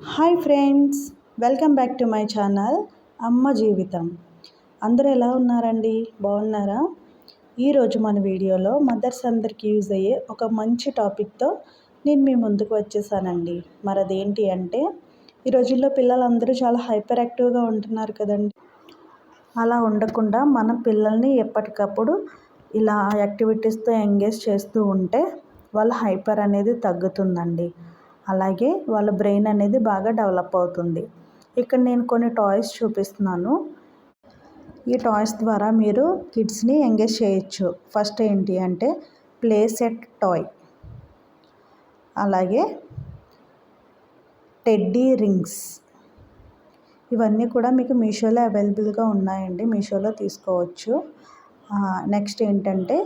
Hi friends, welcome back to my channel అమ్మ జీవితం. అందరూ ఎలా ఉన్నారండి? బాగున్నారా? ఈరోజు మన వీడియోలో మదర్స్ అందరికీ యూజ్ అయ్యే ఒక మంచి టాపిక్తో నేను మీ ముందుకు వచ్చేసానండి. మరి అదేంటి అంటే, ఈ రోజుల్లో పిల్లలందరూ చాలా హైపర్ యాక్టివ్గా ఉంటున్నారు కదండి. అలా ఉండకుండా మన పిల్లల్ని ఎప్పటికప్పుడు ఇలా యాక్టివిటీస్తో ఎంగేజ్ చేస్తూ ఉంటే వాళ్ళ హైపర్ అనేది తగ్గుతుందండి. అలాగే వాళ్ళ బ్రెయిన్ అనేది బాగా డెవలప్ అవుతుంది. ఇక్కడ నేను కొన్ని టాయ్స్ చూపిస్తున్నాను. ఈ టాయ్స్ ద్వారా మీరు కిడ్స్ని ఎంగేజ్ చేయొచ్చు. ఫస్ట్ ఏంటి అంటే ప్లే సెట్ టాయ్, అలాగే టెడ్డీ రింగ్స్. ఇవన్నీ కూడా మీకు మీషోలో అవైలబుల్గా ఉన్నాయండి, మీషోలో తీసుకోవచ్చు. నెక్స్ట్ ఏంటంటే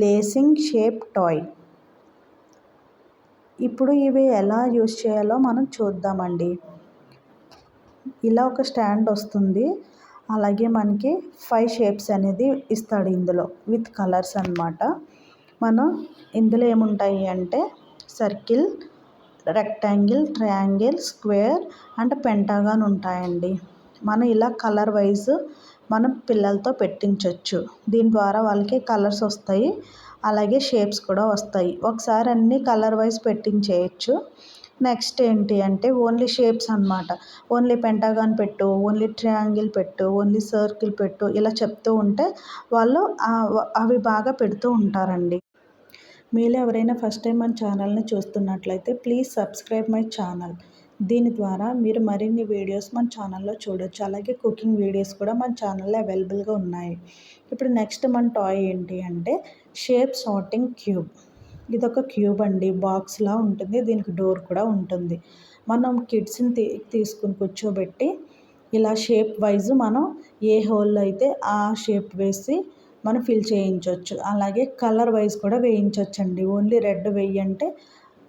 లేసింగ్ షేప్ టాయ్. ఇప్పుడు ఇవి ఎలా యూస్ చేయాలో మనం చూద్దామండి. ఇలా ఒక స్టాండ్ వస్తుంది, అలాగే మనకి 5 షేప్స్ అనేది ఇస్తాడు ఇందులో విత్ కలర్స్ అన్నమాట. మనం ఇందులో ఏముంటాయి అంటే circle, rectangle, triangle, square and పెంటాగాన్ ఉంటాయండి. మనం ఇలా కలర్ వైజ్ మనం పిల్లలతో పెట్టించవచ్చు. దీని ద్వారా వాళ్ళకి కలర్స్ వస్తాయి, అలాగే షేప్స్ కూడా వస్తాయి. ఒకసారి అన్నీ కలర్ వైజ్ పెట్టించేయచ్చు. నెక్స్ట్ ఏంటి అంటే ఓన్లీ షేప్స్ అన్నమాట. ఓన్లీ పెంటాగాన్ పెట్టు, ఓన్లీ ట్రయాంగిల్ పెట్టు, ఓన్లీ సర్కిల్ పెట్టు, ఇలా చెప్తూ ఉంటే వాళ్ళు అవి బాగా పెడుతూ ఉంటారండి. మీలో ఎవరైనా ఫస్ట్ టైం మన ఛానల్ని చూస్తున్నట్లయితే ప్లీజ్ సబ్స్క్రైబ్ మై ఛానల్. దీని ద్వారా మీరు మరిన్ని వీడియోస్ మన ఛానల్లో చూడొచ్చు. అలాగే కుకింగ్ వీడియోస్ కూడా మన ఛానల్లో అవైలబుల్గా ఉన్నాయి. ఇప్పుడు నెక్స్ట్ మన టాయ్ ఏంటి అంటే షేప్ సార్టింగ్ క్యూబ్. ఇదొక క్యూబ్ అండి, బాక్స్లా ఉంటుంది, దీనికి డోర్ కూడా ఉంటుంది. మనం కిడ్స్ని తీసుకుని కూర్చోబెట్టి ఇలా షేప్ వైజ్ మనం ఏ హోల్లో అయితే ఆ షేప్ వేసి మనం ఫిల్ చేయించవచ్చు. అలాగే కలర్ వైజ్ కూడా వేయించవచ్చండి. ఓన్లీ రెడ్ వేయంటే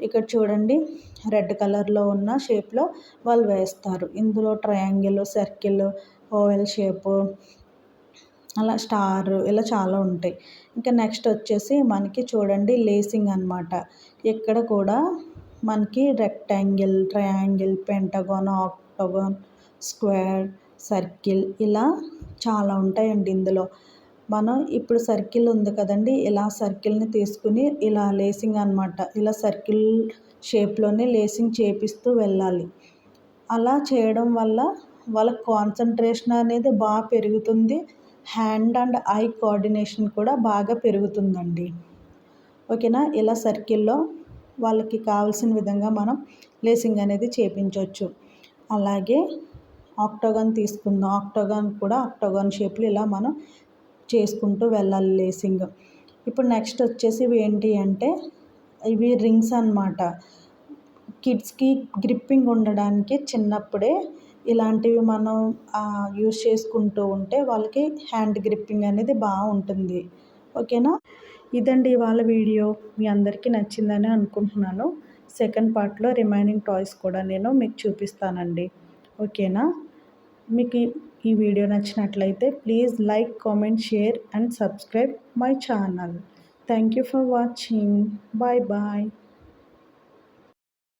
ఇక్కడ చూడండి, రెడ్ కలర్లో ఉన్న షేప్లో వాళ్ళు వేస్తారు. ఇందులో ట్రయాంగిల్, సర్కిల్, ఓవెల్ షేపు, అలా స్టార్, ఇలా చాలా ఉంటాయి. ఇంకా నెక్స్ట్ వచ్చేసి మనకి చూడండి లేసింగ్ అన్నమాట. ఇక్కడ కూడా మనకి rectangle, triangle, pentagon, octagon, square, circle, ఇలా చాలా ఉంటాయండి ఇందులో. మనం ఇప్పుడు సర్కిల్ ఉంది కదండి, ఇలా సర్కిల్ని తీసుకుని ఇలా లేసింగ్ అన్నమాట, ఇలా సర్కిల్ షేప్లోనే లేసింగ్ చేపిస్తూ వెళ్ళాలి. అలా చేయడం వల్ల వాళ్ళ కాన్సన్ట్రేషన్ అనేది బాగా పెరుగుతుంది. హ్యాండ్ అండ్ ఐ కోఆర్డినేషన్ కూడా బాగా పెరుగుతుందండి. ఓకేనా? ఇలా సర్కిల్లో వాళ్ళకి కావాల్సిన విధంగా మనం లేసింగ్ అనేది చేపించవచ్చు. అలాగే ఆక్టోగాన్ తీసుకుందాం. ఆక్టోగాన్ కూడా ఆక్టోగాన్ షేప్లో ఇలా మనం చేసుకుంటూ వెళ్ళాలి లేసింగ్. ఇప్పుడు నెక్స్ట్ వచ్చేసి ఇవి ఏంటి అంటే ఇవి రింగ్స్ అన్నమాట. కిడ్స్కి గ్రిప్పింగ్ ఉండడానికి చిన్నప్పుడే ఇలాంటివి మనం యూస్ చేసుకుంటూ ఉంటే వాళ్ళకి హ్యాండ్ గ్రిప్పింగ్ అనేది బాగుంటుంది. ఓకేనా? ఇదండి ఇవాళ వీడియో. మీ అందరికీ నచ్చిందని అనుకుంటున్నాను. సెకండ్ పార్ట్లో రిమైనింగ్ టాయ్స్ కూడా నేను మీకు చూపిస్తానండి. ఓకేనా? మీకు ఈ వీడియో నచ్చినట్లయితే please like, comment, share and subscribe my channel. Thank you for watching. Bye bye.